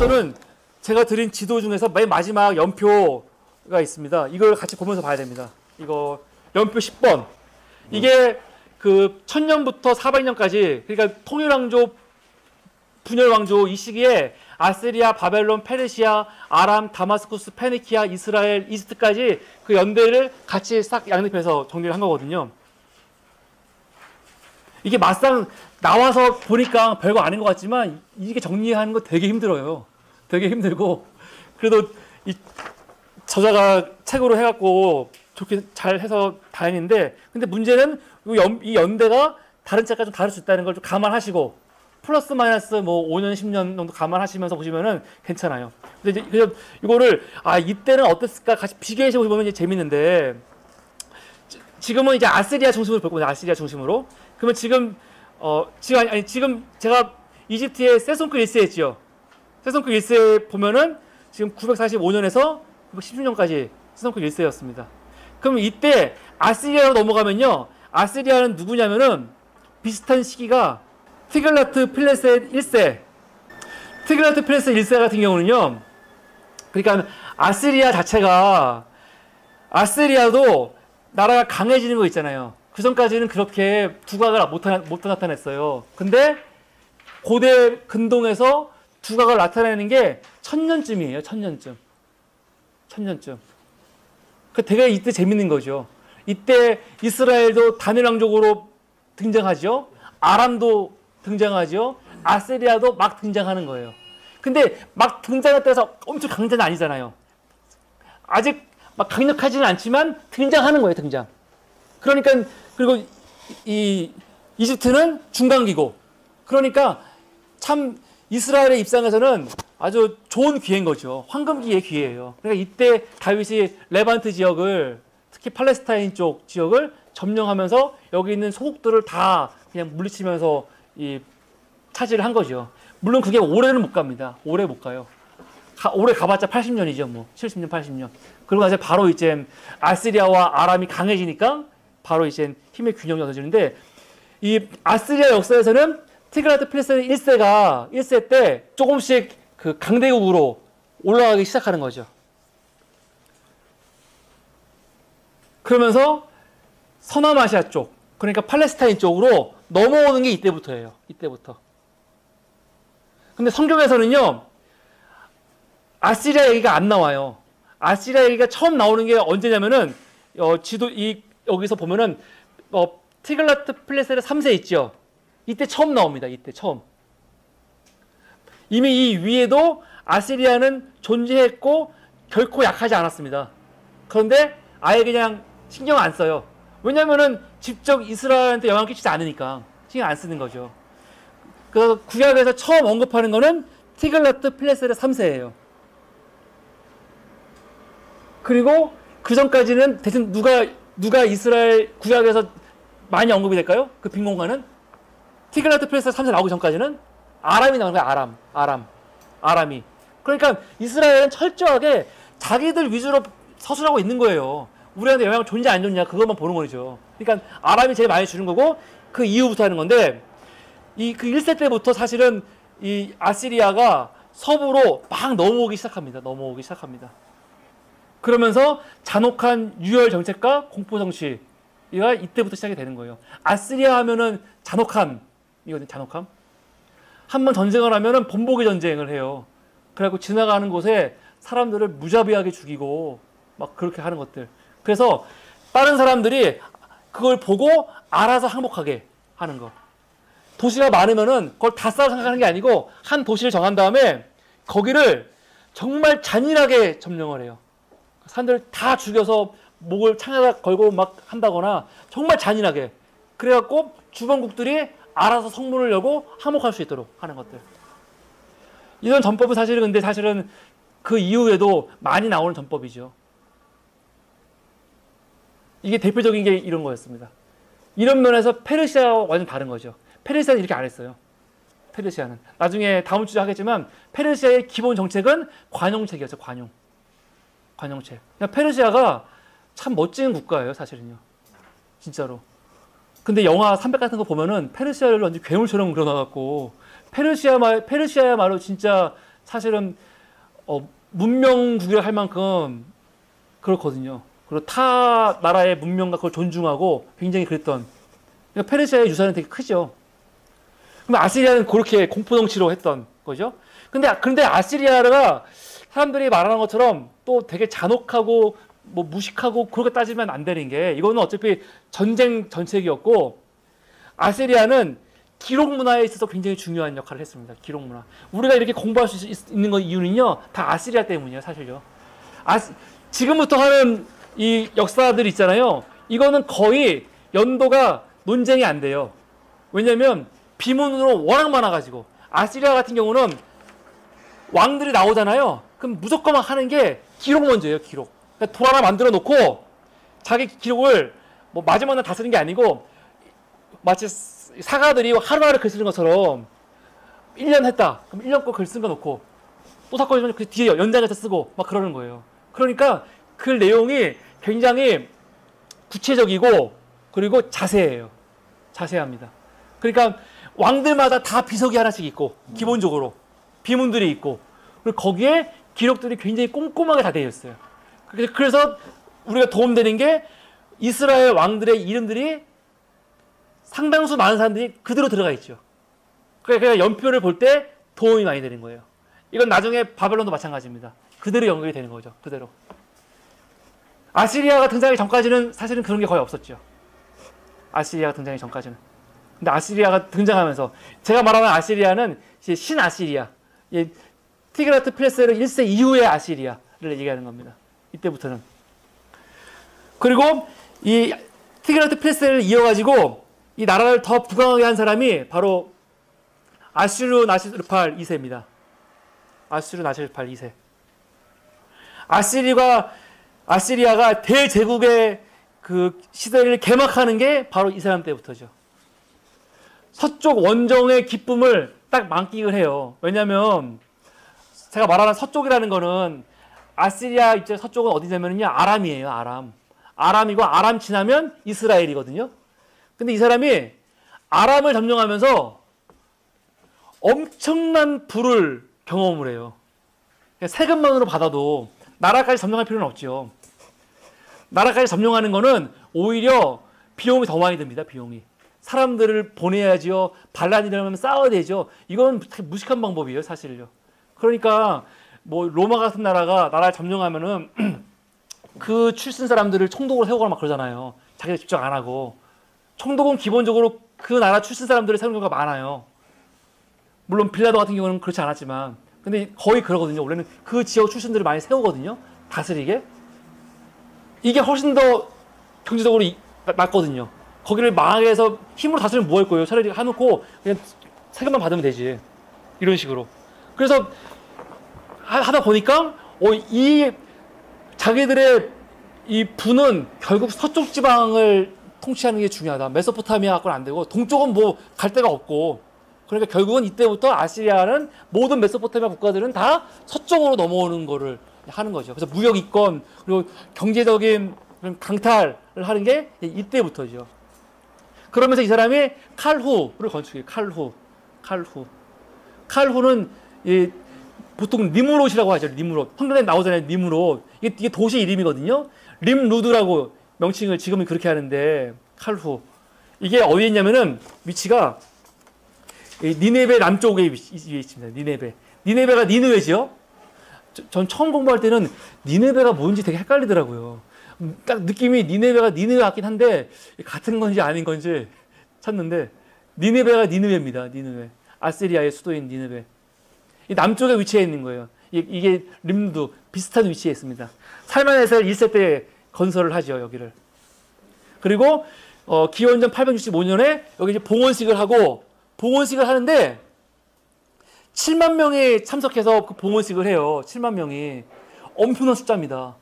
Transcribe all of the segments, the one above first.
이제부터는 제가 드린 지도 중에서 맨 마지막 연표가 있습니다. 이걸 같이 보면서 봐야 됩니다. 이거 연표 10번. 이게 그 1000년부터 400년까지, 그러니까 통일왕조, 분열왕조 이 시기에 아시리아, 바벨론, 페르시아, 아람, 다마스쿠스, 페니키아, 이스라엘, 이집트까지 그 연대를 같이 싹 양립해서 정리를 한 거거든요. 이게 막상 나와서 보니까 별거 아닌 것 같지만 이게 정리하는 거 되게 힘들어요. 되게 힘들고, 그래도 이 저자가 책으로 해갖고 좋게 잘 해서 다행인데, 근데 문제는 이 연대가 다른 책과 좀 다를 수 있다는 걸 좀 감안하시고, 플러스 마이너스 뭐 5년, 10년 정도 감안하시면서 보시면은 괜찮아요. 근데 이제 그래서 이거를 이때는 어땠을까 같이 비교해서 보면 이제 재밌는데, 지금은 이제 아시리아 중심으로 볼 겁니다. 아시리아 중심으로. 그러면 지금 제가 이집트의 세손크 1세 했죠. 세손크 1세 보면은 지금 945년에서 916년까지 세손크 1세였습니다. 그럼 이때 아시리아로 넘어가면요. 아시리아는 누구냐면은 비슷한 시기가 티글라트 필레셋 1세. 티글라트 필레셋 1세 같은 경우는요. 그러니까 아시리아 자체가, 아시리아도 나라가 강해지는 거 있잖아요. 그 전까지는 그렇게 두각을 못 나타냈어요. 근데 고대 근동에서 두각을 나타내는 게 1000년쯤이에요. 1000년쯤. 1000년쯤. 그 되게 이때 재밌는 거죠. 이때 이스라엘도 단일 왕족으로 등장하죠. 아람도 등장하죠. 아시리아도 막 등장하는 거예요. 근데 막 등장했다 해서 엄청 강자는 아니잖아요. 아직 막 강력하지는 않지만 등장하는 거예요. 등장. 그러니까, 그리고 이 이집트는 중간기고, 그러니까 참 이스라엘의 입장에서는 아주 좋은 기회인 거죠. 황금기의 기회예요. 그러니까 이때 다윗이 레반트 지역을, 특히 팔레스타인 쪽 지역을 점령하면서 여기 있는 소국들을 다 그냥 물리치면서 차지를 한 거죠. 물론 그게 오래는 못 갑니다. 오래 못 가요. 오래 가봤자 80년이죠. 뭐 70년, 80년. 그러고 나서 바로 이제 아시리아와 아람이 강해지니까 바로 이제 힘의 균형이 얻어지는데, 이 아시리아 역사에서는 티그라트 필레셋 1세 때 조금씩 그 강대국으로 올라가기 시작하는 거죠. 그러면서 서남아시아 쪽, 그러니까 팔레스타인 쪽으로 넘어오는 게 이때부터예요. 이때부터. 근데 성경에서는요, 아시리아 얘기가 안 나와요. 아시리아 얘기가 처음 나오는 게 언제냐면은, 여기서 보면은, 티글라트 필레셋 3세 있죠? 이때 처음 나옵니다. 이때 처음. 이미 이 위에도 아시리아는 존재했고, 결코 약하지 않았습니다. 그런데 아예 그냥 신경 안 써요. 왜냐면은 직접 이스라엘한테 영향 끼치지 않으니까 신경 안 쓰는 거죠. 그래서 구약에서 처음 언급하는 거는 티글라트 필레셋 3세예요. 그리고 그 전까지는 대신 누가 이스라엘 구약에서 많이 언급이 될까요? 그 빈 공간은 티글라트 필레셋 3세 나오기 전까지는 아람이 나오는 거예요. 아람이. 그러니까 이스라엘은 철저하게 자기들 위주로 서술하고 있는 거예요. 우리한테 영향 좋냐 안 좋냐 그것만 보는 거죠. 그러니까 아람이 제일 많이 주는 거고, 그 이후부터 하는 건데, 그 1세 때부터 사실은 이 아시리아가 서부로 막 넘어오기 시작합니다. 그러면서 잔혹한 유혈 정책과 공포 정치가 이때부터 시작이 되는 거예요. 아시리아 하면은 잔혹함이거든요. 잔혹함. 한번 전쟁을 하면은 본보기 전쟁을 해요. 그래갖고 지나가는 곳에 사람들을 무자비하게 죽이고 막 그렇게 하는 것들. 그래서 다른 사람들이 그걸 보고 알아서 항복하게 하는 거. 도시가 많으면은 그걸 다 싸워 생각하는 게 아니고, 한 도시를 정한 다음에 거기를 정말 잔인하게 점령을 해요. 사람들 다 죽여서 목을 창에다 걸고 막 한다거나 정말 잔인하게. 그래갖고 주변국들이 알아서 성문을 열고 항복할 수 있도록 하는 것들. 이런 전법은 사실은 그 이후에도 많이 나오는 전법이죠. 이게 대표적인 게 이런 거였습니다. 이런 면에서 페르시아와 완전 다른 거죠. 페르시아는 이렇게 안 했어요. 페르시아는. 나중에 다음 주에 하겠지만, 페르시아의 기본 정책은 관용책이었죠. 관용책. 페르시아가 참 멋진 국가예요. 사실은요. 진짜로. 근데 영화 300 같은 거 보면은 페르시아를 완전 괴물처럼 그려놔갖고, 페르시아야말로 진짜 사실은 문명국이라 할 만큼 그렇거든요. 그리고 타 나라의 문명과 그걸 존중하고 굉장히 그랬던. 그러니까 페르시아의 유산은 되게 크죠. 그럼 아시리아는 그렇게 공포정치로 했던 거죠. 근데 아시리아가 사람들이 말하는 것처럼 또 되게 잔혹하고 뭐 무식하고 그렇게 따지면 안 되는 게, 이거는 어차피 전쟁 전책이었고, 아시리아는 기록 문화에 있어서 굉장히 중요한 역할을 했습니다. 기록 문화. 우리가 이렇게 공부할 수 있는 이유는요, 다 아시리아 때문이에요, 사실요. 지금부터 하는 이 역사들 있잖아요. 이거는 거의 연도가 논쟁이 안 돼요. 왜냐면 비문으로 워낙 많아가지고. 아시리아 같은 경우는 왕들이 나오잖아요. 그럼 무조건 하는 게 기록 먼저예요, 기록. 그러니까 돌 하나 만들어 놓고 자기 기록을 뭐 마지막 날 다 쓰는 게 아니고, 마치 사가들이 하루하루 글 쓰는 것처럼 1년 했다. 그럼 1년 거 글 쓴 거 놓고 또 사건이 있으면 그 뒤에 연장해서 쓰고 막 그러는 거예요. 그러니까 그 내용이 굉장히 구체적이고 그리고 자세해요. 자세합니다. 그러니까 왕들마다 다 비석이 하나씩 있고, 기본적으로 비문들이 있고, 그리고 거기에 기록들이 굉장히 꼼꼼하게 다 되어 있어요. 그래서 우리가 도움되는 게 이스라엘 왕들의 이름들이 상당수 많은 사람들이 그대로 들어가 있죠. 그러니까 연표를 볼 때 도움이 많이 되는 거예요. 이건 나중에 바벨론도 마찬가지입니다. 그대로 연결이 되는 거죠. 그대로. 아시리아가 등장하기 전까지는 사실은 그런 게 거의 없었죠. 아시리아가 등장하기 전까지는. 근데 아시리아가 등장하면서, 제가 말하는 아시리아는 신아시리아, 티그라트 필레세르 1세 이후의 아시리아를 얘기하는 겁니다. 이때부터는. 그리고 이 티그라트 필레세르를 이어가지고 이 나라를 더 부강하게 한 사람이 바로 아슈르나시르팔 2세입니다. 아슈르나시르팔 2세. 아시리아가 대제국의 그 시대를 개막하는 게 바로 이 사람 때부터죠. 서쪽 원정의 기쁨을 딱 만끽을 해요. 왜냐하면 제가 말하는 서쪽이라는 거는, 아시리아 입장 서쪽은 어디냐면요, 아람이에요. 아람이고, 아람 지나면 이스라엘이거든요. 근데 이 사람이 아람을 점령하면서 엄청난 부를 경험을 해요. 세금만으로 받아도 나라까지 점령할 필요는 없죠. 나라까지 점령하는 거는 오히려 비용이 더 많이 듭니다. 비용이. 사람들을 보내야지요. 반란이 일어나면 싸워야 되죠. 이건 무식한 방법이에요, 사실요. 그러니까 뭐 로마 같은 나라를 점령하면은 그 출신 사람들을 총독으로 세우거나 막 그러잖아요. 자기가 직접 안 하고. 총독은 기본적으로 그 나라 출신 사람들을 세우는 경우가 많아요. 물론 빌라도 같은 경우는 그렇지 않았지만, 근데 거의 그러거든요. 원래는 그 지역 출신들을 많이 세우거든요. 다스리게. 이게 훨씬 더 경제적으로 낫거든요. 거기를 망하게 해서 힘으로 다스리면 뭐 할 거예요? 차라리 해놓고 그냥 세금만 받으면 되지. 이런 식으로. 그래서 하다 보니까 이 자기들의 이 부는 결국 서쪽 지방을 통치하는 게 중요하다. 메소포타미아 갖고는 안 되고, 동쪽은 뭐 갈 데가 없고, 그러니까 결국은 이때부터 아시리아는 모든 메소포타미아 국가들은 다 서쪽으로 넘어오는 거를 하는 거죠. 그래서 무역 이권, 그리고 경제적인 강탈을 하는 게 이때부터죠. 그러면서 이 사람이 칼후를 건축해요. 칼후는 보통 니무롯이라고 하죠. 니무롯. 성경에 나오잖아요. 니무롯. 이게 도시 이름이거든요. 림루드라고 명칭을 지금은 그렇게 하는데, 칼후. 이게 어디에 있냐면은 위치가 니네베 남쪽에 있습니다. 니네베가 니느웨지요. 전 처음 공부할 때는 니네베가 뭔지 되게 헷갈리더라고요. 딱 느낌이 니네베가 니느웨 같긴 한데 같은 건지 아닌 건지 찾는데, 니네베가 니느웨입니다. 니느웨. 아시리아의 수도인 니느웨. 이 남쪽에 위치해 있는 거예요. 이게 림도 비슷한 위치에 있습니다. 살만에셀 1세 때 건설을 하죠, 여기를. 그리고 기원전 865년에 여기 이제 봉헌식을 하는데 7만 명이 참석해서 그 봉헌식을 해요. 7만 명이. 엄청난 숫자입니다.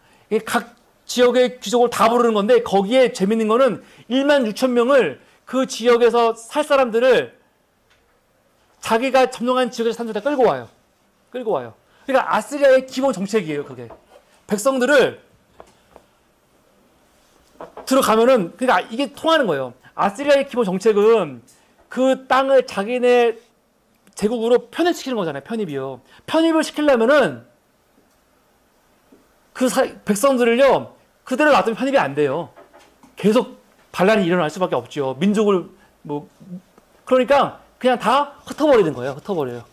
각 지역의 귀족을 다 부르는 건데, 거기에 재밌는 거는 1만 6천 명을 그 지역에서 살 사람들을 자기가 점령한 지역에서 사람들 다 끌고 와요. 그러니까 아시리아의 기본 정책이에요, 그게. 백성들을 들어가면은, 그러니까 이게 통하는 거예요. 아시리아의 기본 정책은 그 땅을 자기네 제국으로 편입시키는 거잖아요. 편입이요. 편입을 시키려면은 백성들을요 그대로 놔두면 편입이 안 돼요. 계속 반란이 일어날 수밖에 없죠. 민족을 그러니까 그냥 다 흩어버리는 거예요. 흩어버려요.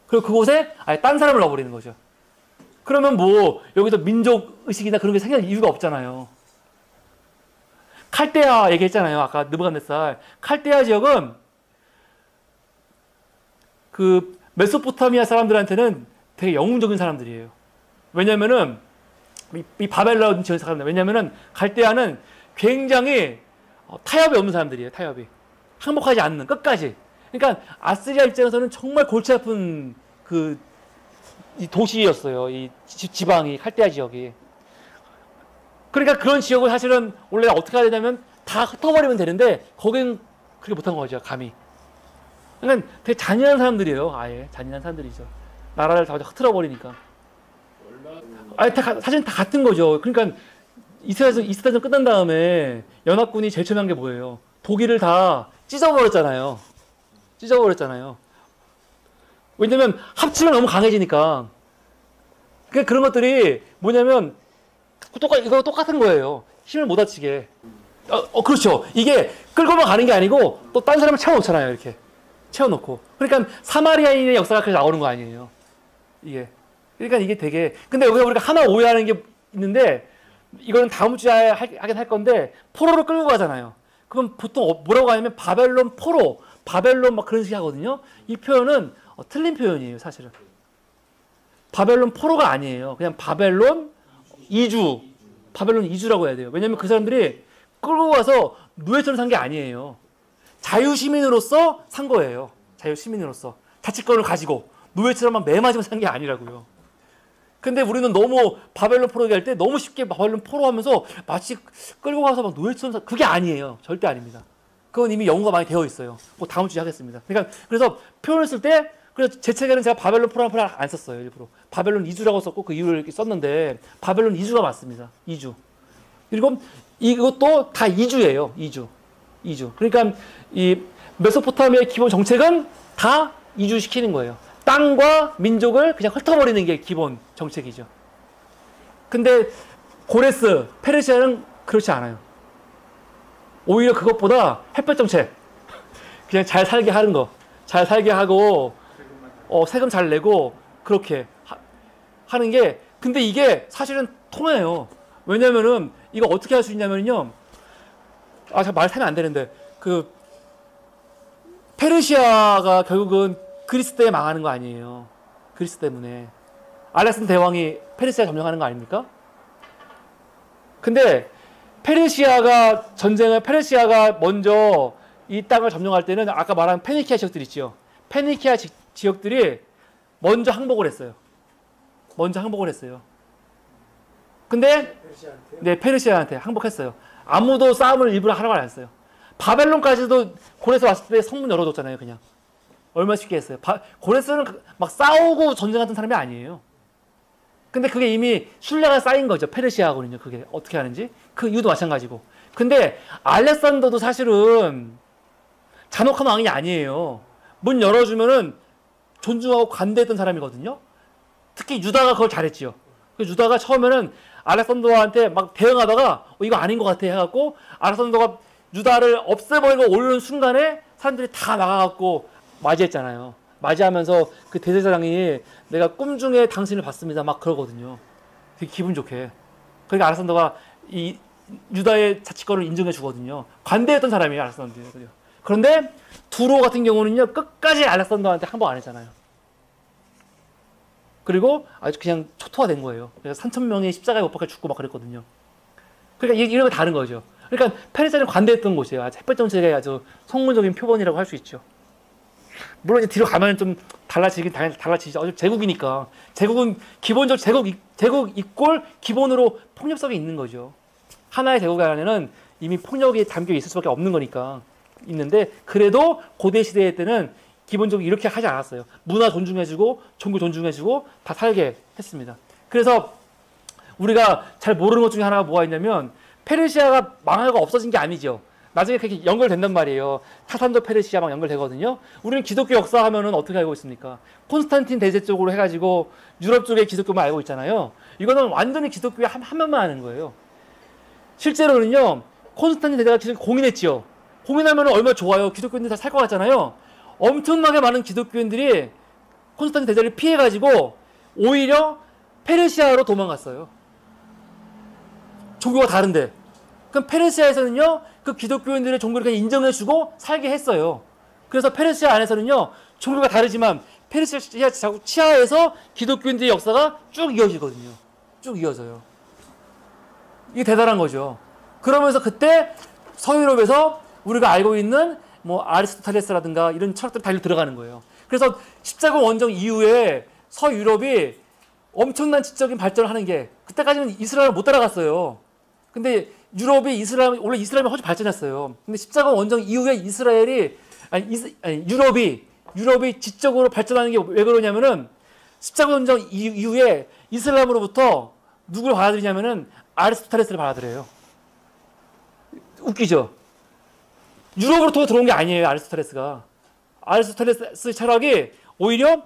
그리고 그곳에 아예 딴 사람을 넣어버리는 거죠. 그러면 뭐 여기서 민족 의식이나 그런 게 생길 이유가 없잖아요. 칼데아 얘기했잖아요. 아까 느부갓네살. 칼데아 지역은 그 메소포타미아 사람들한테는 되게 영웅적인 사람들이에요. 왜냐면은 이 바벨론 지역 사람들. 왜냐면은 칼데아는 굉장히 타협이 없는 사람들이에요. 타협이. 항복하지 않는 끝까지. 그러니까 아스리아 입장에서는 정말 골치 아픈 이 도시였어요. 이 지방이 칼데아 지역이. 그러니까 그런 지역을 사실은 원래 어떻게 해야 되냐면 다 흩어버리면 되는데 거긴 그렇게 못한 거죠. 감히. 그러니까 되게 잔인한 사람들이에요. 아예 잔인한 사람들이죠. 나라를 다 흩어버리니까. 아니 사실 다 같은 거죠. 그러니까 이스라엘전 끝난 다음에 연합군이 제일 처음에 한 게 뭐예요? 독일을 다 찢어버렸잖아요. 왜냐면 합치면 너무 강해지니까. 그러니까 그런 것들이 뭐냐면 이거 똑같은 거예요. 힘을 못 다치게. 그렇죠. 이게 끌고만 가는 게 아니고 또 딴 사람을 채워놓잖아요. 이렇게 채워놓고. 그러니까 사마리아인의 역사가 그래서 나오는 거 아니에요. 이게. 그러니까 이게 되게. 근데 여기서 우리가 하나 오해하는 게 있는데 이거는 다음 주에 하긴 할 건데 포로를 끌고 가잖아요. 그럼 보통 뭐라고 하냐면 바벨론 포로, 바벨론 막 그런 식이 하거든요. 이 표현은 틀린 표현이에요. 사실은. 바벨론 포로가 아니에요. 그냥 바벨론 이주라고 해야 돼요. 왜냐면 그 사람들이 끌고 가서 노예처럼 산 게 아니에요. 자유시민으로서 산 거예요. 자유시민으로서. 자치권을 가지고 노예처럼 막 매맞으면서 산 게 아니라고요. 근데 우리는 너무 바벨론 포로 얘기할 때 너무 쉽게 바벨론 포로 하면서 마치 끌고 가서 막 노예처럼 그게 아니에요. 절대 아닙니다. 그건 이미 연구가 많이 되어 있어요. 뭐 다음 주에 하겠습니다. 그러니까 그래서 표현을 쓸 때 그래서 제 책에는 제가 바벨론 포로라는 표현을 안 썼어요. 일부러. 바벨론 이주라고 썼고 그 이유를 이렇게 썼는데 바벨론 이주가 맞습니다. 이주. 그리고 이것도 다 이주예요. 이주. 그러니까 이 메소포타미아의 기본 정책은 다 이주시키는 거예요. 땅과 민족을 그냥 훑어버리는 게 기본 정책이죠. 근데 고레스, 페르시아는 그렇지 않아요. 오히려 그것보다 햇볕 정책. 그냥 잘 살게 하는 거. 잘 살게 하고 세금 잘 내고 그렇게 하는 게 근데 이게 사실은 통해요. 왜냐면은 이거 어떻게 할 수 있냐면요. 제가 말 타면 안 되는데 그 페르시아가 결국은 그리스 때문에 망하는 거 아니에요. 그리스 때문에. 알렉산더 대왕이 페르시아 점령하는 거 아닙니까? 근데 페르시아가 먼저 이 땅을 점령할 때는 아까 말한 페니키아 지역들 있죠. 페니키아 지역들이 먼저 항복을 했어요. 근데 네, 페르시아한테 항복했어요. 아무도 싸움을 일부러 하라고 안 했어요. 바벨론까지도 고레스 왔을 때 성문 열어줬잖아요. 그냥. 얼마나 쉽게 했어요. 고레스는 막 싸우고 전쟁하던 사람이 아니에요. 근데 그게 이미 신뢰가 쌓인 거죠. 페르시아하고는요. 그게 어떻게 하는지. 그 이유도 마찬가지고. 근데 알렉산더도 사실은 잔혹한 왕이 아니에요. 문 열어주면은 존중하고 관대했던 사람이거든요. 특히 유다가 그걸 잘했지요. 유다가 처음에는 알렉산더한테 막 대응하다가 이거 아닌 것 같아 해갖고 알렉산더가 유다를 없애버리고 오르는 순간에 사람들이 다 나가갖고 맞이했잖아요. 맞이하면서 그 대제사장이 내가 꿈 중에 당신을 봤습니다. 막 그러거든요. 되게 기분 좋게. 그러니까 알렉산더가 이 유다의 자치권을 인정해 주거든요. 관대했던 사람이에요. 알렉산더요. 그런데 두로 같은 경우는요. 끝까지 알렉산더한테 항복 안 했잖아요. 그리고 아주 그냥 초토화된 거예요. 그래서 3,000명이 십자가에 못 박혀 죽고 막 그랬거든요. 그러니까 이런 거 다른 거죠. 그러니까 페르시아는 관대했던 곳이에요. 햇볕 정책의 아주 성문적인 표본이라고 할 수 있죠. 물론 이제 뒤로 가면 좀 달라지긴 달라지죠. 제국이니까. 제국은 기본적으로 제국 이꼴 기본으로 폭력성이 있는 거죠. 하나의 제국 안에는 이미 폭력이 담겨 있을 수밖에 없는 거니까 있는데 그래도 고대 시대 때는 기본적으로 이렇게 하지 않았어요. 문화 존중해주고 종교 존중해주고 다 살게 했습니다. 그래서 우리가 잘 모르는 것 중에 하나가 뭐가 있냐면 페르시아가 망하고 없어진 게 아니죠. 나중에 그렇게 연결된단 말이에요. 타산도 페르시아 막 연결되거든요. 우리는 기독교 역사 하면은 어떻게 알고 있습니까? 콘스탄틴 대제 쪽으로 해가지고 유럽 쪽의 기독교만 알고 있잖아요. 이거는 완전히 기독교의 한 면만 아는 거예요. 실제로는요, 콘스탄틴 대제가 기독교 공인했지요. 공인하면 얼마나 좋아요. 기독교인들 다 살 것 같잖아요. 엄청나게 많은 기독교인들이 콘스탄틴 대제를 피해가지고 오히려 페르시아로 도망갔어요. 종교가 다른데. 그럼 페르시아에서는요, 그 기독교인들의 종교를 그냥 인정해주고 살게 했어요. 그래서 페르시아 안에서는요, 종교가 다르지만 페르시아 치하에서 기독교인들의 역사가 쭉 이어지거든요. 쭉 이어져요. 이게 대단한 거죠. 그러면서 그때 서유럽에서 우리가 알고 있는 뭐 아리스토텔레스라든가 이런 철학들이 다 들어가는 거예요. 그래서 십자군 원정 이후에 서유럽이 엄청난 지적인 발전을 하는 게 그때까지는 이스라엘을 못 따라갔어요. 근데 유럽이 원래 이스라엘이 훨씬 발전했어요. 근데 십자군 원정 이후에 유럽이 지적으로 발전하는 게 왜 그러냐면은 십자군 원정 이후에 이슬람으로부터 누굴 받아들이냐면은 아리스토텔레스를 받아들여요. 웃기죠? 유럽으로 들어온 게 아니에요, 아리스토텔레스가. 아리스토텔레스 철학이 오히려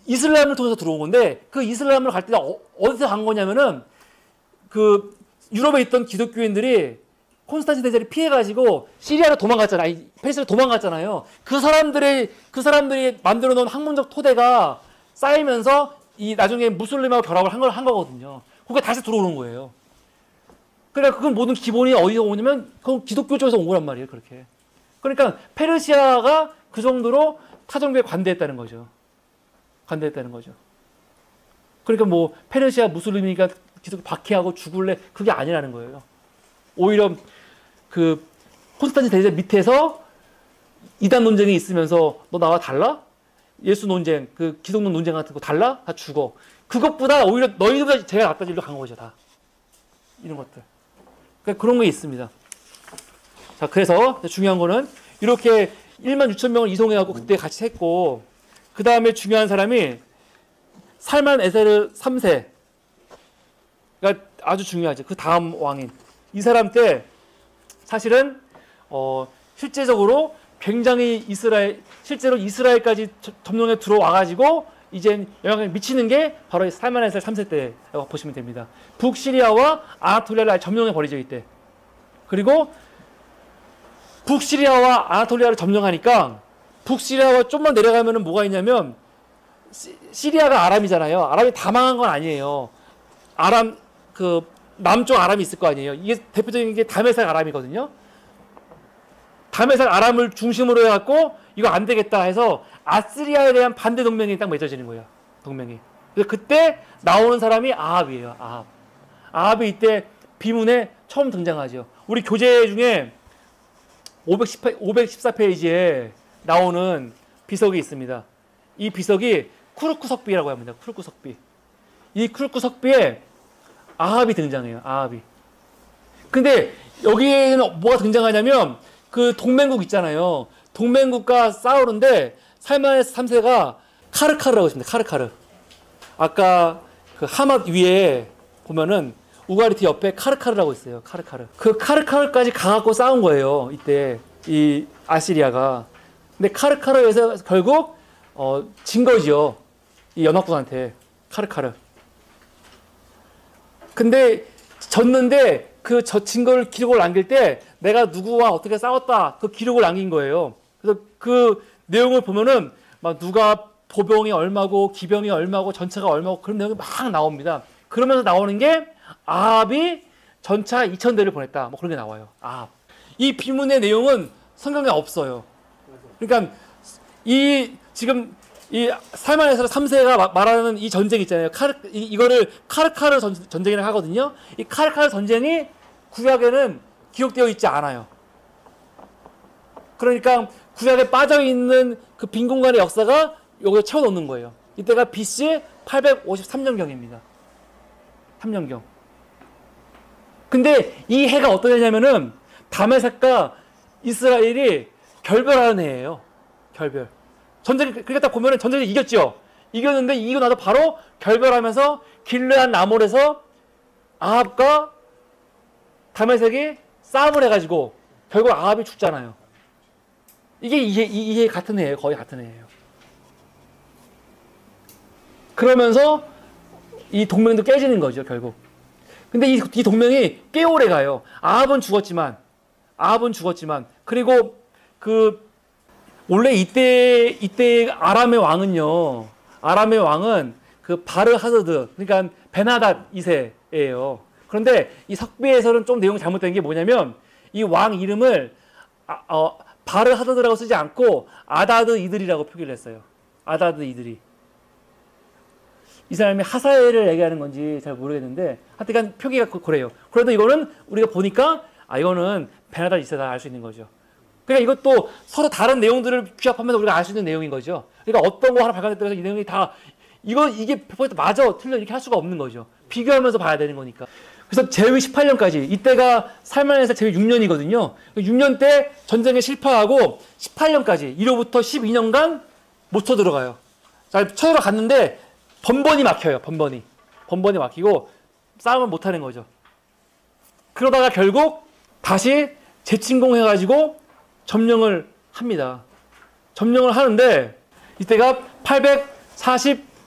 이슬람을 통해서 들어온 건데, 그 이슬람을 갈 때 어디서 간 거냐면은 그 유럽에 있던 기독교인들이 콘스탄틴 대제를 피해가지고 시리아로 도망갔잖아요. 페르시아로 도망갔잖아요. 그 사람들이 만들어 놓은 학문적 토대가 쌓이면서 나중에 무슬림하고 결합을 한 거거든요. 그게 다시 들어오는 거예요. 그러니까 그건 모든 기본이 어디서 오냐면 그건 기독교 쪽에서 온 거란 말이에요. 그렇게. 그러니까 페르시아가 그 정도로 타종교에 관대했다는 거죠. 그러니까 뭐 페르시아 무슬림이니까 기독교 박해하고 죽을래, 그게 아니라는 거예요. 오히려 그 콘스탄틴 대제 밑에서 이단 논쟁이 있으면서 너 나와 달라? 예수 논쟁, 그 기독론 논쟁 같은 거 달라? 다 죽어. 그것보다 오히려 너희들보다 제가 낫다 일로 간 거죠, 다. 이런 것들. 그러니까 그런 게 있습니다. 자, 그래서 중요한 거는 이렇게 16,000명을 이송해갖고 그때 같이 했고, 그 다음에 중요한 사람이 살만 에세르 3세가 아주 중요하죠. 그 다음 왕인. 이 사람 때 사실은 실제적으로 굉장히 실제로 이스라엘까지 점령에 들어와가지고 이제 영향을 미치는 게 바로 살만 에세르 3세 때라고 보시면 됩니다. 북시리아와 아나톨리아를 점령해버리죠, 이때. 그리고 북시리아와 아나톨리아를 점령하니까 북시리아와 좀만 내려가면은 뭐가 있냐면 시리아가 아람이잖아요. 아람이 다 망한 건 아니에요. 남쪽 아람이 있을 거 아니에요. 이게 대표적인 게 다메섹 아람이거든요. 다메섹 아람을 중심으로 해갖고 이거 안 되겠다 해서 아시리아에 대한 반대 동맹이 딱 맺어지는 거예요. 동맹이. 그래서 그때 나오는 사람이 아합이에요. 아합이 이때 비문에 처음 등장하죠. 우리 교재 중에 514페이지에 나오는 비석이 있습니다. 이 비석이 쿠르크 석비라고 합니다. 쿠르크 석비. 이 쿠르크 석비에 아합이 등장해요. 아합이. 근데 여기에는 뭐가 등장하냐면 그 동맹국 있잖아요. 동맹국과 싸우는데 살만에스 3세가 카르카르라고 있습니다. 카르카르. 아까 그 하맛 위에 보면은 우가리티 옆에 카르카르라고 있어요. 카르카르. 그 카르카르까지 가갖고 싸운 거예요. 이때 이 아시리아가. 근데 카르카르에서 결국 진 거죠. 이 연합군한테. 카르카르. 근데 졌는데 그 진 걸 기록을 남길 때 내가 누구와 어떻게 싸웠다 그 기록을 남긴 거예요. 그래서 그 내용을 보면은 막 누가 보병이 얼마고 기병이 얼마고 전차가 얼마고 그런 내용이 막 나옵니다. 그러면서 나오는 게 아합이 전차 2,000대를 보냈다. 뭐 그런 게 나와요. 아합. 이 비문의 내용은 성경에 없어요. 그러니까 지금 이 살만에서 3세가 말하는 이 전쟁 있잖아요. 이거를 카르카르 전쟁이라고 하거든요. 이 카르카르 전쟁이 구약에는 기록되어 있지 않아요. 그러니까 구약에 빠져있는 그 빈 공간의 역사가 여기에 채워놓는 거예요. 이때가 BC 853년경입니다. 3년경. 근데 이 해가 어떤 해냐면은 다메섹과 이스라엘이 결별하는 해예요. 결별. 그러니까 딱 보면은 전쟁을 이겼죠. 이겼는데 이기고 나서 바로 결별하면서 길르앗 나몰에서 아합과 다메섹이 싸움을 해가지고 결국 아합이 죽잖아요. 이게 같은 해예요. 거의 같은 해예요. 그러면서 이 동맹도 깨지는 거죠, 결국. 근데 이 동맹이 꽤 오래 가요. 아합은 죽었지만, 그리고 원래 이때 아람의 왕은 그 바르하드드, 그러니까 베나닷 2세예요. 그런데 이 석비에서는 좀 내용이 잘못된 게 뭐냐면, 이 왕 이름을, 바르하드드라고 쓰지 않고, 아다드 이드리라고 표기를 했어요. 아다드 이드리. 이 사람이 하사엘을 얘기하는 건지 잘 모르겠는데 하여튼 표기가 그래요. 그래도 이거는 우리가 보니까 이거는 베나닷 2세다 알 수 있는 거죠. 그러니까 이것도 서로 다른 내용들을 규합하면서 우리가 알 수 있는 내용인 거죠. 그러니까 어떤 거 하나 발견했다고 해서 이 내용이 다 이게 100% 맞아 틀려 이렇게 할 수가 없는 거죠. 비교하면서 봐야 되는 거니까. 그래서 제위 18년까지 이때가 살만에서 제위 6년이거든요. 6년 때 전쟁에 실패하고 18년까지 1호부터 12년간 못 쳐들어가요. 자, 쳐들어갔는데 번번이 막혀요. 번번이 막히고 싸움을 못하는 거죠. 그러다가 결국 다시 재침공해가지고 점령을 합니다. 점령을 하는데 이때가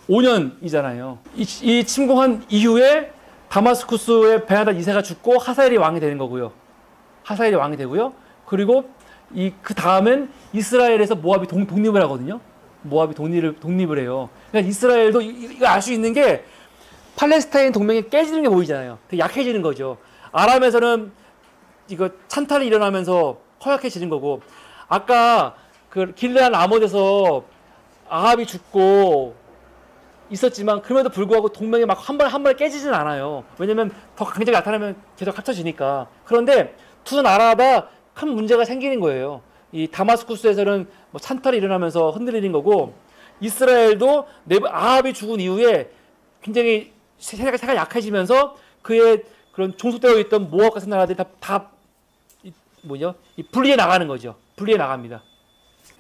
845년이잖아요. 이 침공한 이후에 다마스쿠스의 베나닷 2세가 죽고 하사엘이 왕이 되는 거고요. 그리고 그 다음엔 이스라엘에서 모압이 독립을 하거든요. 모압이 독립을 해요. 그러니까 이스라엘도 이거 알 수 있는 게 팔레스타인 동맹이 깨지는 게 보이잖아요. 되게 약해지는 거죠. 아람에서는 이거 찬탈이 일어나면서 허약해지는 거고, 아까 그 길르앗 라못에서 아합이 죽고 있었지만 그럼에도 불구하고 동맹이 막 한 번에 깨지진 않아요. 왜냐면 더 강력하게 나타나면 계속 합쳐지니까. 그런데 두 나라가 큰 문제가 생기는 거예요. 이 다마스쿠스에서는 뭐 찬탈이 일어나면서 흔들리는 거고, 이스라엘도 아합이 죽은 이후에 굉장히 세가 약해지면서 그의 그런 종속되어 있던 모압 같은 나라들이 분리해 나가는 거죠. 분리해 나갑니다.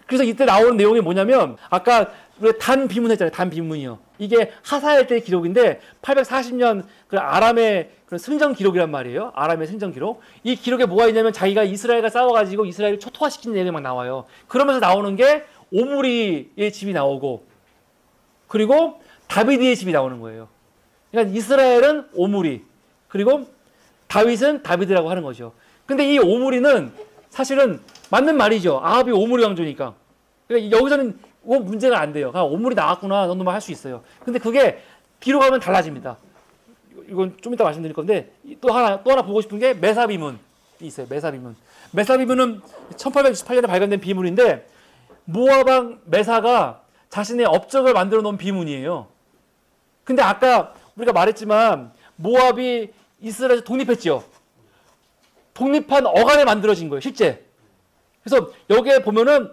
그래서 이때 나오는 내용이 뭐냐면, 아까 우리가 단 비문 했잖아요. 단 비문이요. 이게 하사엘 때 기록인데 840년 그 아람의 그런 승전 기록이란 말이에요. 아람의 승전 기록. 이 기록에 뭐가 있냐면 자기가 이스라엘과 싸워가지고 이스라엘을 초토화시키는 내용이 막 나와요. 그러면서 나오는 게 오므리의 집이 나오고, 그리고 다비드의 집이 나오는 거예요. 그러니까 이스라엘은 오므리, 그리고 다윗은 다비드라고 하는 거죠. 근데 이 오므리는 사실은 맞는 말이죠. 아합이 오므리 왕조니까. 그러니까 여기서는 문제가 안 돼요. 오므리 나왔구나 정도만 할 수 있어요. 근데 그게 뒤로 가면 달라집니다. 이건 좀 이따 말씀드릴 건데, 또 하나 보고 싶은 게 메사비문이 있어요. 메사비문은 1828년에 발견된 비문인데, 모압 왕 메사가 자신의 업적을 만들어 놓은 비문이에요. 근데 아까 우리가 말했지만 모압이 이스라엘에서 독립했죠. 독립한 어간에 만들어진 거예요, 실제. 그래서 여기에 보면은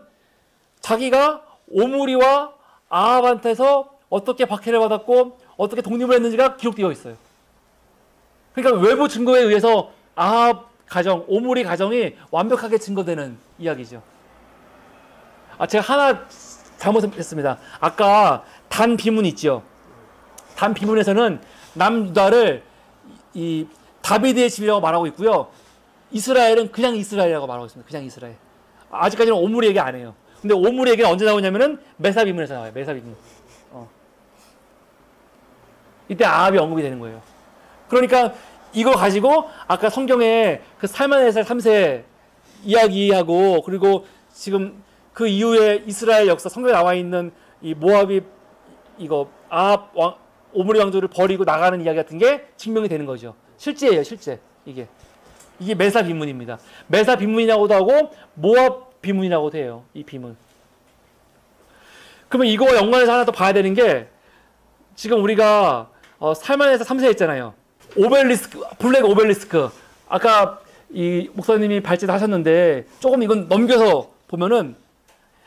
자기가 오므리와 아합한테서 어떻게 박해를 받았고 어떻게 독립을 했는지가 기록되어 있어요. 그러니까 외부 증거에 의해서 아합 가정, 오므리 가정이 완벽하게 증거되는 이야기죠. 제가 하나 잘못했습니다. 아까 단 비문 있죠. 단 비문에서는 남유다를 이 다비드의 집이라고 말하고 있고요. 이스라엘은 그냥 이스라엘이라고 말하고 있습니다. 그냥 이스라엘. 아직까지는 오므리 얘기 안 해요. 근데 오므리 얘기는 언제 나오냐면은 메사비문에서 나와요. 메사비문. 이때 아합이 언급이 되는 거예요. 그러니까 이거 가지고 아까 성경에 그 살만에살 3세 이야기하고, 그리고 지금 그 이후에 이스라엘 역사 성경에 나와 있는 이 모압이 이거 아합 오므리 왕조를 버리고 나가는 이야기 같은 게 증명이 되는 거죠. 실제예요, 실제. 이게 메사 비문입니다. 메사 비문이라고도 하고 모압 비문이라고도 해요. 이 비문. 그러면 이거 연관해서 하나 더 봐야 되는 게, 지금 우리가 살만에서 3세 했잖아요. 오벨리스크, 블랙 오벨리스크. 아까 이 목사님이 발제하셨는데 조금 이건 넘겨서 보면은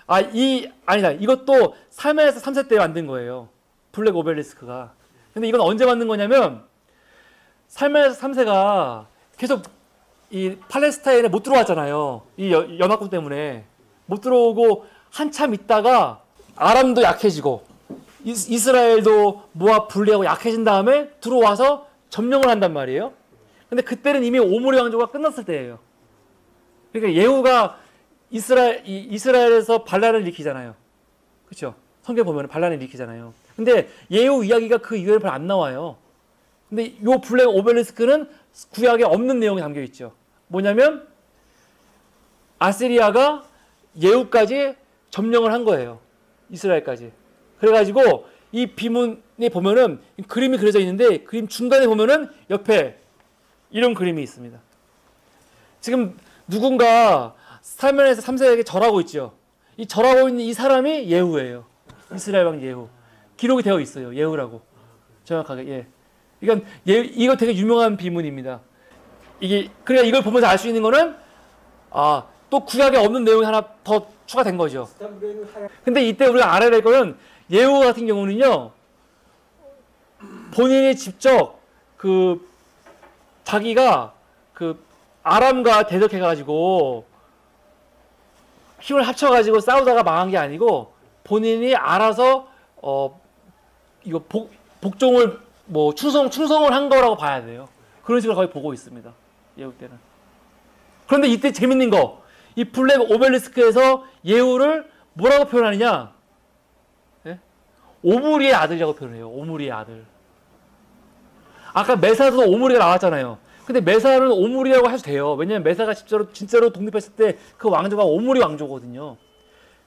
아니다. 이것도 살만에서 3세 때 만든 거예요. 블랙 오벨리스크가. 근데 이건 언제 만든 거냐면, 살만에서 3세가 계속 이 팔레스타인에 못 들어왔잖아요. 이 연합군 때문에 못 들어오고 한참 있다가 아람도 약해지고 이스라엘도 모압 분리하고 약해진 다음에 들어와서 점령을 한단 말이에요. 근데 그때는 이미 오므리 왕조가 끝났을 때예요. 그러니까 예후가 이스라엘에서 반란을 일으키잖아요. 그렇죠? 성경 보면 반란을 일으키잖아요. 근데 예후 이야기가 그 이후에 별로 안 나와요. 근데 요 블랙 오벨리스크는 구약에 없는 내용이 담겨 있죠. 뭐냐면 아시리아가 예후까지 점령을 한 거예요. 이스라엘까지. 그래가지고 이 비문에 보면은 그림이 그려져 있는데 그림 중간에 보면은 옆에 이런 그림이 있습니다. 지금 누군가 사면에서 3세에게 절하고 있죠. 이 절하고 있는 이 사람이 예후예요. 이스라엘 왕 예후. 기록이 되어 있어요. 예후라고. 정확하게. 예. 그러니까 이거 되게 유명한 비문입니다. 그러니까 이걸 보면서 알 수 있는 거는 또 구약에 없는 내용이 하나 더 추가된 거죠. 근데 이때 우리가 알아야 될 거는 예후 같은 경우는요. 본인이 직접 자기가 아람과 대적해가지고 힘을 합쳐가지고 싸우다가 망한 게 아니고 본인이 알아서 이거 복종을 충성을 한 거라고 봐야 돼요. 그런 식으로 거의 보고 있습니다. 예후 때는. 그런데 이때 재밌는 거, 이 블랙 오벨리스크에서 예후를 뭐라고 표현하느냐? 네? 오므리의 아들이라고 표현해요. 오므리의 아들. 아까 메사도 오므리가 나왔잖아요. 근데 메사는 오므리라고 해도 돼요. 왜냐면 메사가 진짜로 독립했을 때 그 왕조가 오므리 왕조거든요.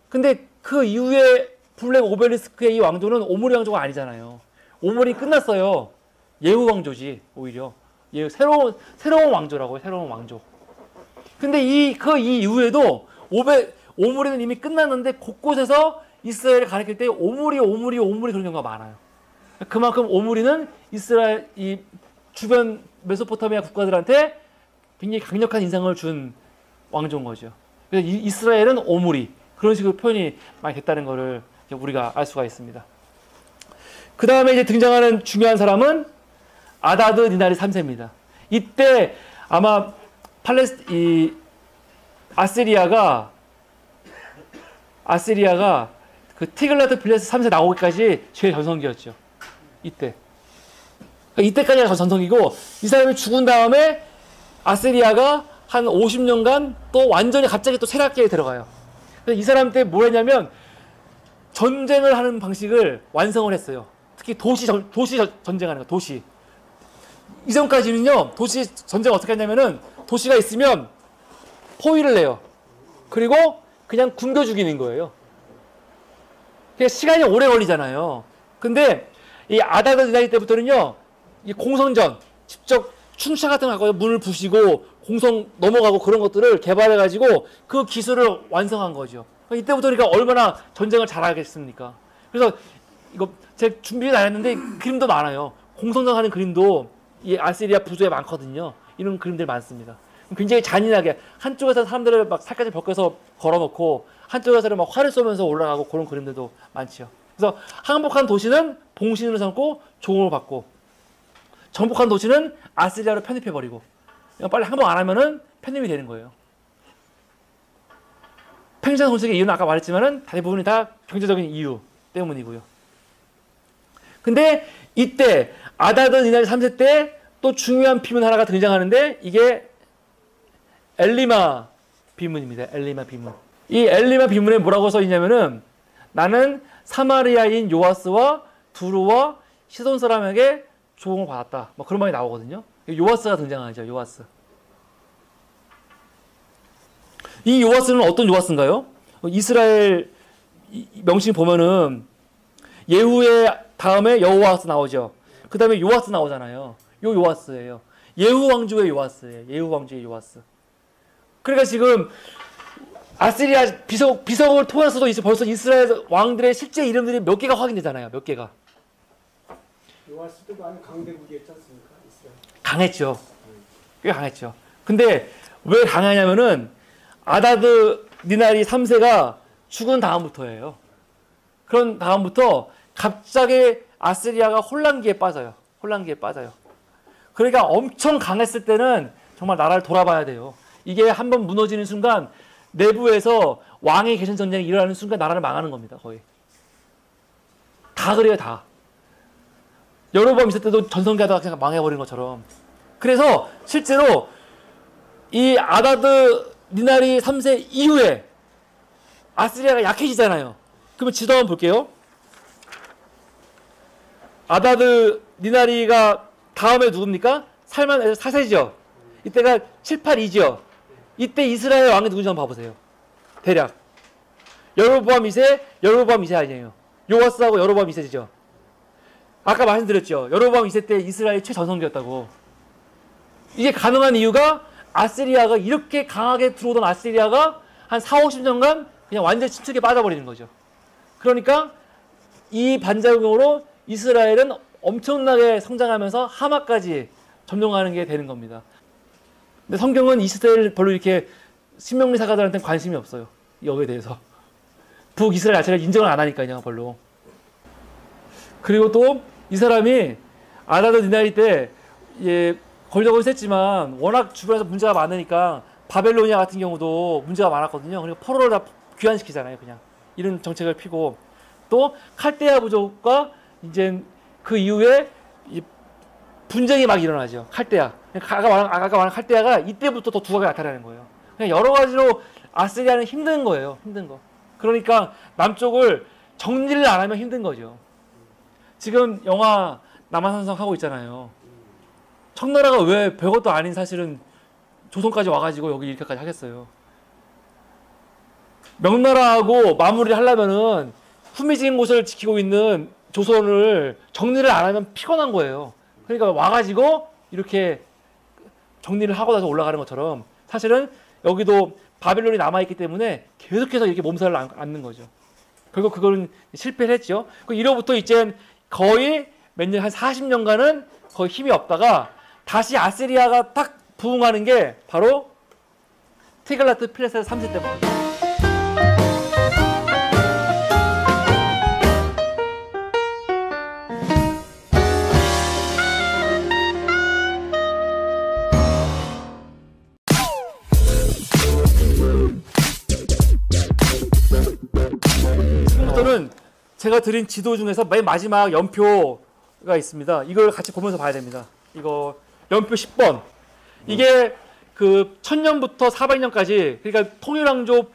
근데 그 이후에 블랙 오벨리스크의 이 왕조는 오므리 왕조가 아니잖아요. 오므리 끝났어요. 예후 왕조지 오히려. 새로운 왕조라고요. 새로운 왕조. 근데 그 이후에도 오므리는 이미 끝났는데 곳곳에서 이스라엘을 가리킬 때 오므리 그런 경우가 많아요. 그만큼 오므리는 이스라엘 이 주변 메소포타미아 국가들한테 굉장히 강력한 인상을 준 왕조인 거죠. 그래서 이스라엘은 오므리 그런 식으로 표현이 많이 됐다는 것을 우리가 알 수가 있습니다. 그 다음에 이제 등장하는 중요한 사람은 아다드 니나리 3세입니다. 이때 아마 아시리아가 그 티글라트 필레스 3세 나오기까지 제일 전성기였죠. 이때까지가 전성기고 이 사람이 죽은 다음에 아시리아가 한 50년간 또 완전히 갑자기 또 쇠락기에 들어가요. 그래서 이 사람 때 뭘 했냐면 전쟁을 하는 방식을 완성을 했어요. 특히 도시 전쟁하는 거, 도시. 이전까지는요, 도시 전쟁 어떻게 했냐면은 도시가 있으면 포위를 내요. 그리고 그냥 굶겨 죽이는 거예요. 그러니까 시간이 오래 걸리잖아요. 근데 이 아다드 니나리 때부터는요, 이 공성전, 직접 충차 같은 거 갖고 문을 부시고 공성 넘어가고 그런 것들을 개발해가지고 그 기술을 완성한 거죠. 이때부터 그러니까 얼마나 전쟁을 잘하겠습니까? 그래서 이거 제가 준비는 안 했는데 그림도 많아요. 공성전 하는 그림도 이 아시리아 부조에 많거든요. 이런 그림들 많습니다. 굉장히 잔인하게 한쪽에서 사람들을 막 살까지 벗겨서 걸어놓고 한쪽에서는 막 활을 쏘면서 올라가고 그런 그림들도 많죠. 그래서 항복한 도시는 봉신을 삼고 종을 받고 정복한 도시는 아시리아로 편입해버리고 빨리 항복 안 하면은 편입이 되는 거예요. 팽창 손실의 이유는 아까 말했지만은 대부분이 다 경제적인 이유 때문이고요. 근데 이때 아다드 니나리 3세 때 또 중요한 비문 하나가 등장하는데 이게 엘리마 비문입니다. 엘리마 비문. 이 엘리마 비문에 뭐라고 써 있냐면은 나는 사마리아인 요아스와 두루와 시돈 사람에게 조공을 받았다. 뭐 그런 말이 나오거든요. 요아스가 등장하죠. 요아스. 이 요아스는 어떤 요아스인가요? 이스라엘 명칭 보면은 예후의 다음에 여호와스 나오죠. 그 다음에 요아스 나오잖아요. 요 요아스예요. 예후 왕조의 요아스예요. 예후 왕조의 요아스. 그러니까 지금 아시리아 비석을 통해서도 이제 벌써 이스라엘 왕들의 실제 이름들이 몇 개가 확인되잖아요. 몇 개가. 요아스도 많이 강대국이었지 않습니까? 이스라엘. 강했죠. 꽤 강했죠. 근데 왜 강하냐면은 아다드 니나리 3세가 죽은 다음부터예요. 그런 다음부터 갑자기 아시리아가 혼란기에 빠져요. 그러니까 엄청 강했을 때는 정말 나라를 돌아봐야 돼요. 이게 한번 무너지는 순간 내부에서 왕의 계신 전쟁이 일어나는 순간 나라를 망하는 겁니다. 거의. 다 그래요. 다. 여러 번 있을 때도 전성기하다가 그냥 망해버린 것처럼. 그래서 실제로 이 아다드 니나리 3세 이후에 아스리아가 약해지잖아요. 그러면 지도 한번 볼게요. 아다드 니나리가 다음에 누굽니까? 살만 4세죠. 이때가 7, 8, 2죠. 이때 이스라엘 왕이 누군지 한번 봐보세요. 대략. 여로보암 2세, 여로보암 2세 아니에요. 요아스하고 여로보암 2세죠. 아까 말씀드렸죠. 여로보암 2세 때 이스라엘 최전성기였다고. 이게 가능한 이유가 아시리아가 이렇게 강하게 들어오던 아시리아가 한 4, 50년간 그냥 완전히 침체기에 빠져버리는 거죠. 그러니까 이 반작용으로 이스라엘은 엄청나게 성장하면서 하마까지 점령하는 게 되는 겁니다. 근데 성경은 이스라엘 별로 이렇게 신명리 사가들한테는 관심이 없어요. 여기에 대해서. 북이스라엘 자체를 인정을 안 하니까요, 별로. 그리고 또 이 사람이 아다드 니나리 때 권력을 셌지만 워낙 주변에서 문제가 많으니까 바벨로니아 같은 경우도 문제가 많았거든요. 그리고 포로를 다 귀환시키잖아요, 그냥. 이런 정책을 피고. 또 칼데아 부족과 이제 그 이후에 분쟁이 막 일어나죠. 칼데아. 아까 말한 칼데아가 이때부터 더 두각이 나타나는 거예요. 그냥 여러 가지로 아스리아는 힘든 거예요. 힘든 거. 그러니까 남쪽을 정리를 안 하면 힘든 거죠. 지금 영화 남한산성 하고 있잖아요. 청나라가 왜 별것도 아닌 사실은 조선까지 와가지고 여기 이렇게까지 하겠어요. 명나라하고 마무리를 하려면은 후미진 곳을 지키고 있는 조선을 정리를 안 하면 피곤한 거예요. 그러니까 와가지고 이렇게 정리를 하고 나서 올라가는 것처럼 사실은 여기도 바벨론이 남아있기 때문에 계속해서 이렇게 몸살을 앓는 거죠. 결국 그거는 실패를 했죠. 이로부터 이제 거의 몇 년, 한 40년간은 거의 힘이 없다가 다시 아시리아가 딱 부흥하는 게 바로 티글라트 필레세 3세 때입니다. 지금부터는 제가 드린 지도 중에서 맨 마지막 연표가 있습니다. 이걸 같이 보면서 봐야 됩니다. 이거 연표 10번. 이게 그 1000년부터 400년까지 그러니까 통일왕조,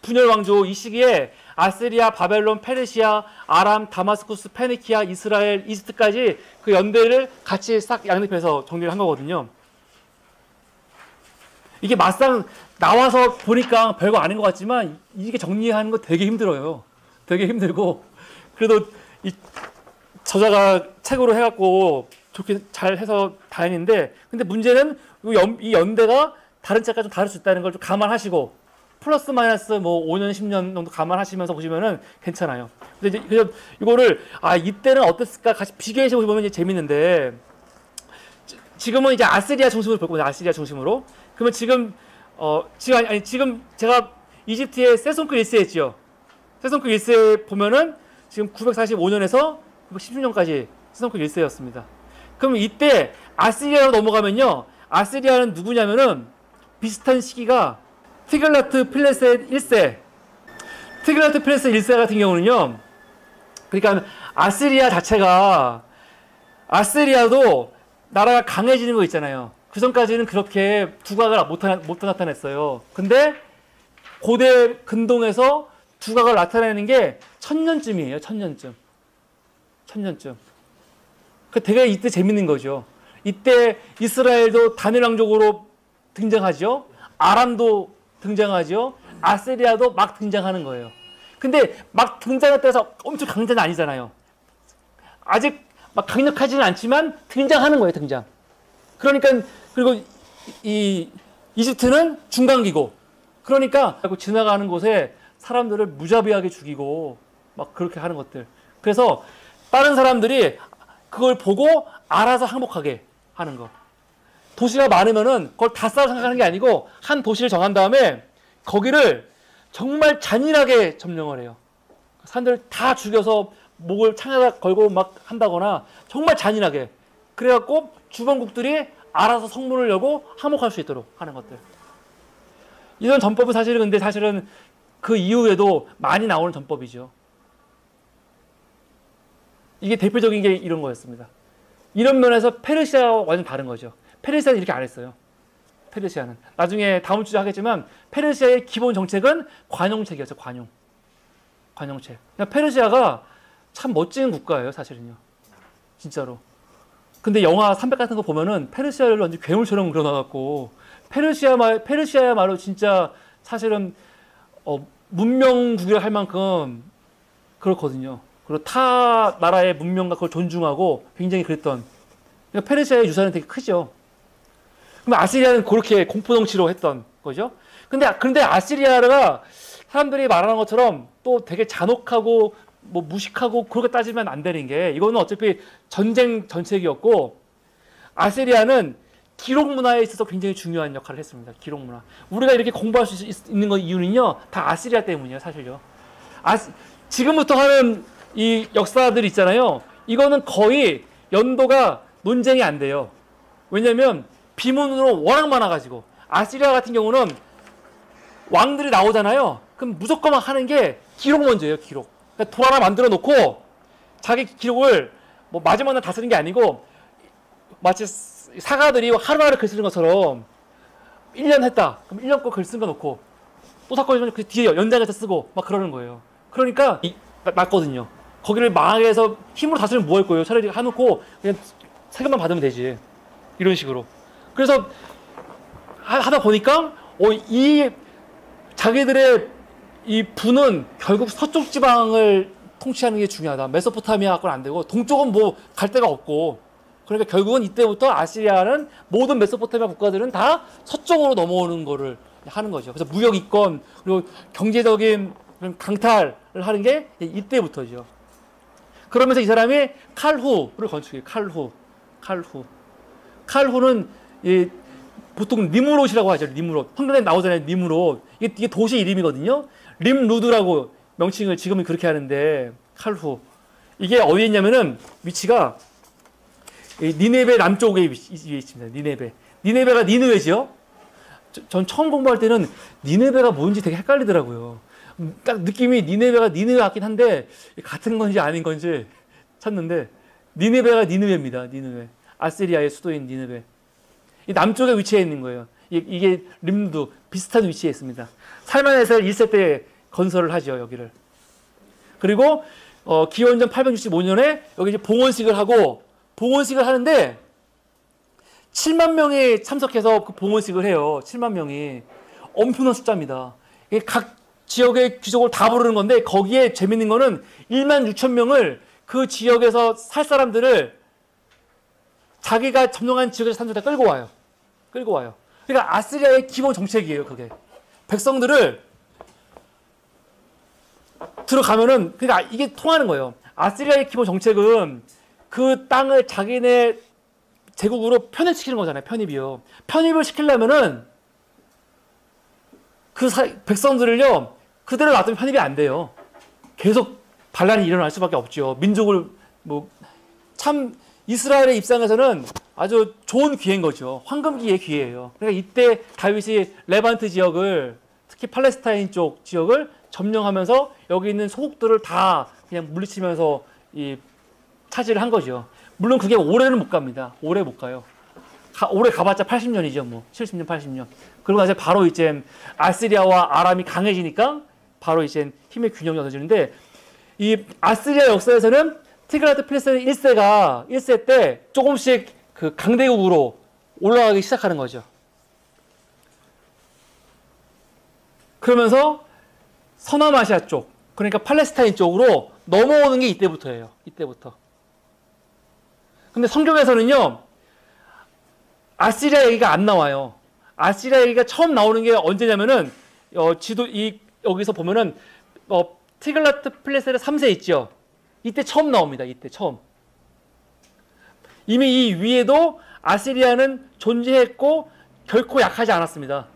분열왕조 이 시기에 아시리아, 바벨론, 페르시아, 아람, 다마스쿠스, 페니키아, 이스라엘, 이집트까지 그 연대를 같이 싹 양립해서 정리를 한 거거든요. 이게 막상 나와서 보니까 별거 아닌 것 같지만 이게 정리하는 거 되게 힘들어요. 되게 힘들고 그래도 이 저자가 책으로 해갖고 좋게 잘 해서 다행인데 근데 문제는 이 연대가 다른 책과 좀 다를 수 있다는 걸 좀 감안하시고 플러스 마이너스 뭐 5년 10년 정도 감안하시면서 보시면은 괜찮아요. 근데 이제 그래서 이거를 이때는 어땠을까 같이 비교해서 보면 이제 재밌는데 지금은 이제 아시리아 중심으로 볼 겁니다. 아시리아 중심으로. 그러면 지금 제가 이집트의 세손크 1세 했죠. 세손크 1세 보면은 지금 945년에서 916년까지 세손크 1세였습니다. 그럼 이때 아시리아로 넘어가면요. 아시리아는 누구냐면은 비슷한 시기가 티글라트 필레세 1세. 티글라트 필레세 1세 같은 경우는요. 그러니까 아시리아 자체가 아시리아도 나라가 강해지는 거 있잖아요. 그 전까지는 그렇게 두각을 못 나타냈어요. 근데 고대 근동에서 두각을 나타내는 게 1000년쯤이에요. 1000년쯤. 1000년쯤. 그 되게 이때 재밌는 거죠. 이때 이스라엘도 단일 왕족으로 등장하죠. 아람도 등장하죠. 아시리아도 막 등장하는 거예요. 근데 막 등장했다 해서 엄청 강자는 아니잖아요. 아직 막 강력하지는 않지만 등장하는 거예요. 등장. 그러니까 그리고 이 이집트는 중간기고 그러니까 지나가는 곳에 사람들을 무자비하게 죽이고 막 그렇게 하는 것들. 그래서 다른 사람들이 그걸 보고 알아서 항복하게 하는 거. 도시가 많으면은 그걸 다 싸워 생각하는 게 아니고 한 도시를 정한 다음에 거기를 정말 잔인하게 점령을 해요. 사람들 다 죽여서 목을 창에다 걸고 막 한다거나 정말 잔인하게. 그래갖고 주변국들이 알아서 성문을 열고 항복할 수 있도록 하는 것들. 이런 전법은 사실은 그 이후에도 많이 나오는 전법이죠. 이게 대표적인 게 이런 거였습니다. 이런 면에서 페르시아와 완전 다른 거죠. 페르시아는 이렇게 안 했어요. 페르시아는. 나중에 다음 주에 하겠지만 페르시아의 기본 정책은 관용책이었죠. 관용책. 그러니까 페르시아가 참 멋진 국가예요, 사실은요. 진짜로. 근데 영화 300 같은 거 보면은 페르시아를 완전 괴물처럼 그려놔갖고 페르시아야말로 진짜 사실은 문명국이라 할 만큼 그렇거든요. 그리고 타 나라의 문명과 그걸 존중하고 굉장히 그랬던. 그러니까 페르시아의 유산은 되게 크죠. 그럼 아시리아는 그렇게 공포정치로 했던 거죠. 근데 아시리아가 사람들이 말하는 것처럼 또 되게 잔혹하고 뭐 무식하고 그렇게 따지면 안 되는 게, 이거는 어차피 전쟁 전책이었고, 아시리아는 기록 문화에 있어서 굉장히 중요한 역할을 했습니다. 기록 문화. 우리가 이렇게 공부할 수 있는 거 이유는요, 다 아시리아 때문이에요, 사실요. 지금부터 하는 이 역사들 있잖아요. 이거는 거의 연도가 논쟁이 안 돼요. 왜냐면 비문으로 워낙 많아가지고. 아시리아 같은 경우는 왕들이 나오잖아요. 그럼 무조건 하는 게 기록 먼저예요, 기록. 그러니까 돌 하나 만들어 놓고 자기 기록을 뭐 마지막 날 다 쓰는 게 아니고, 마치 사가들이 하루하루 글 쓰는 것처럼 1년 했다. 그럼 1년 거 글 쓴 거 놓고 또 사건이면 그 뒤에 연장해서 쓰고 막 그러는 거예요. 그러니까 맞거든요. 거기를 망하게 해서 힘으로 다스리면 뭐 할 거예요. 차라리 해놓고 그냥 세금만 받으면 되지. 이런 식으로. 그래서 하다 보니까 이 자기들의 이 부는 결국 서쪽 지방을 통치하는 게 중요하다. 메소포타미아 갖고는 안 되고 동쪽은 뭐 갈 데가 없고. 그러니까 결국은 이때부터 아시리아는 모든 메소포타미아 국가들은 다 서쪽으로 넘어오는 거를 하는 거죠. 그래서 무역 이권 그리고 경제적인 강탈을 하는 게 이때부터죠. 그러면서 이 사람이 칼후를 건축해요. 칼후는 보통 니무롯이라고 하죠. 니무롯. 황금에 나오잖아요. 니무롯. 이게 도시 이름이거든요. 림루드라고 명칭을 지금은 그렇게 하는데, 칼후. 이게 어디에 있냐면은 위치가 니네베 남쪽에 있습니다. 니네베가 니느웨지요. 전 처음 공부할 때는 니네베가 뭔지 되게 헷갈리더라고요. 딱 느낌이 니네베가 니느웨 같긴 한데 같은 건지 아닌 건지 찾는데, 니네베가 니느웨입니다. 니느웨. 아시리아의 수도인 니느웨. 이 남쪽에 위치해 있는 거예요. 이게 림도 비슷한 위치에 있습니다. 살만에서 1세 때 건설을 하죠, 여기를. 그리고 기원전 865년에 여기 이제 봉헌식을 하는데 7만 명이 참석해서 그 봉헌식을 해요. 7만 명이. 엄청난 숫자입니다. 각 지역의 귀족을 다 부르는 건데, 거기에 재밌는 거는 1만 6천 명을 그 지역에서 살 사람들을 자기가 점령한 지역에서 사람들 다 끌고 와요. 그러니까 아시리아의 기본 정책이에요, 그게. 백성들을 들어가면은, 그러니까 이게 통하는 거예요. 아시리아의 기본 정책은 그 땅을 자기네 제국으로 편입시키는 거잖아요, 편입이요. 편입을 시키려면은 그 백성들을요, 그대로 놔두면 편입이 안 돼요. 계속 반란이 일어날 수밖에 없죠. 민족을, 참, 이스라엘의 입장에서는 아주 좋은 기회인 거죠. 황금기의 기회예요. 그러니까 이때 다윗이 레반트 지역을, 특히 팔레스타인 쪽 지역을 점령하면서 여기 있는 소국들을 다 그냥 물리치면서 차지를 한 거죠. 물론 그게 오래는 못 갑니다. 오래 못 가요. 오래 가봤자 80년이죠. 뭐 70년, 80년. 그러고 나서 바로 이제 아시리아와 아람이 강해지니까 바로 이제 힘의 균형이 얻어지는데, 이 아시리아 역사에서는 티그라트 필레세 1세 때 조금씩 그 강대국으로 올라가기 시작하는 거죠. 그러면서 서남아시아 쪽, 그러니까 팔레스타인 쪽으로 넘어오는 게 이때부터예요. 이때부터. 근데 성경에서는요, 아시리아 얘기가 안 나와요. 아시리아 얘기가 처음 나오는 게 언제냐면은, 여기서 보면은, 티글라트 필레세 3세 있죠? 이때 처음 나옵니다. 이때 처음. 이미 이 위에도 아시리아는 존재했고 결코 약하지 않았습니다.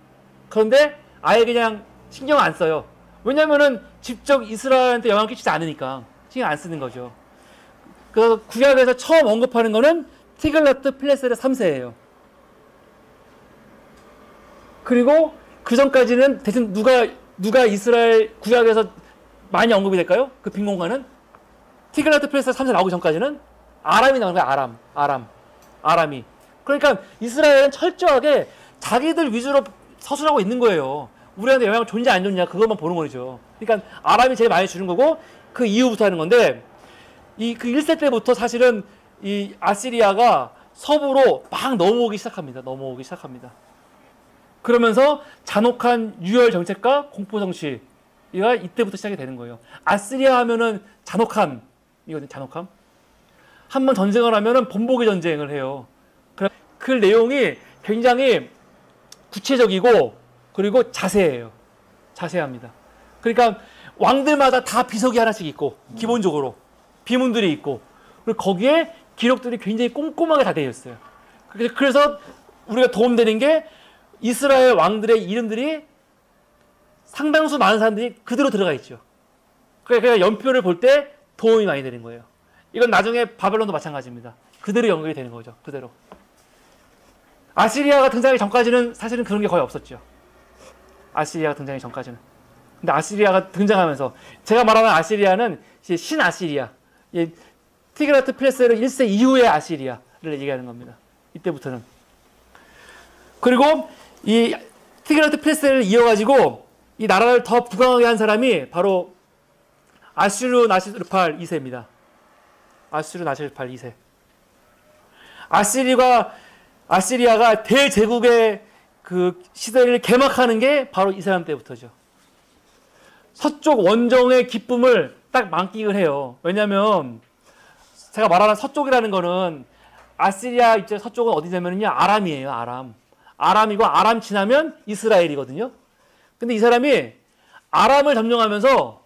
그런데 아예 그냥 신경 안 써요. 왜냐면은 직접 이스라엘한테 영향을 끼치지 않으니까 신경 안 쓰는 거죠. 그래서 구약에서 처음 언급하는 거는 티글라트 필레세 3세예요. 그리고 그 전까지는 대신 누가 이스라엘 구약에서 많이 언급이 될까요? 그 빈 공간은 티글라트 필레세 3세 나오기 전까지는 아람이 나오는 거예요. 아람이. 그러니까 이스라엘은 철저하게 자기들 위주로 서술하고 있는 거예요. 우리한테 영향 존재 안 좋냐 그것만 보는 거죠. 그러니까 아람이 제일 많이 주는 거고 그 이후부터 하는 건데 그 1세 때부터 사실은 이 아시리아가 서부로 막 넘어오기 시작합니다. 그러면서 잔혹한 유혈 정책과 공포 정치가 이때부터 시작이 되는 거예요. 아시리아 하면은 잔혹함 이거든, 잔혹함. 한번 전쟁을 하면은 본보기 전쟁을 해요. 그 내용이 굉장히 구체적이고 그리고 자세해요. 자세합니다. 그러니까 왕들마다 다 비석이 하나씩 있고 기본적으로 비문들이 있고 그리고 거기에 기록들이 굉장히 꼼꼼하게 다 되어 있어요. 그래서 우리가 도움되는 게 이스라엘 왕들의 이름들이 상당수 많은 사람들이 그대로 들어가 있죠. 그러니까 연표를 볼 때 도움이 많이 되는 거예요. 이건 나중에 바벨론도 마찬가지입니다. 그대로 연결이 되는 거죠. 그대로. 아시리아가 등장하기 전까지는 사실은 그런 게 거의 없었죠. 아시리아가 등장하기 전까지는. 근데 아시리아가 등장하면서 제가 말하는 아시리아는 신아시리아. 티그라트 필레셀의 1세 이후의 아시리아를 얘기하는 겁니다. 이때부터는. 그리고 이 티그라트 필레셀을 이어가지고 이 나라를 더 부강하게 한 사람이 바로 아슈르나시르팔 2세입니다. 아슈르나시르팔 2세. 아시리아가 대제국의 그 시대를 개막하는 게 바로 이 사람 때부터죠. 서쪽 원정의 기쁨을 딱 만끽을 해요. 왜냐하면 제가 말하는 서쪽이라는 거는 아시리아 입장 서쪽은 어디냐면요 아람이에요. 아람이고 아람 지나면 이스라엘이거든요. 근데 이 사람이 아람을 점령하면서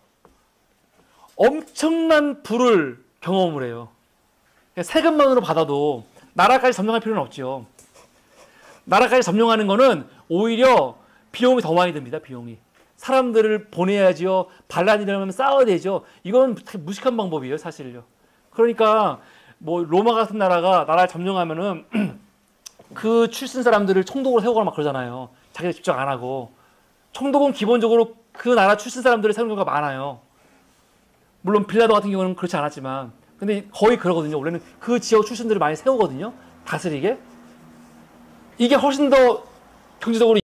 엄청난 부를 경험을 해요. 세금만으로 받아도 나라까지 점령할 필요는 없죠. 나라까지 점령하는 거는 오히려 비용이 더 많이 듭니다. 비용이. 사람들을 보내야지요. 반란이 일어나면 싸워야 되죠. 이건 무식한 방법이에요. 사실요. 그러니까 뭐 로마 같은 나라를 점령하면은 그 출신 사람들을 총독으로 세우거나 막 그러잖아요. 자기가 직접 안 하고. 총독은 기본적으로 그 나라 출신 사람들을 세우는 경우가 많아요. 물론 빌라도 같은 경우는 그렇지 않았지만 근데 거의 그러거든요. 원래는 그 지역 출신들을 많이 세우거든요. 다스리게. 이게 훨씬 더 경제적으로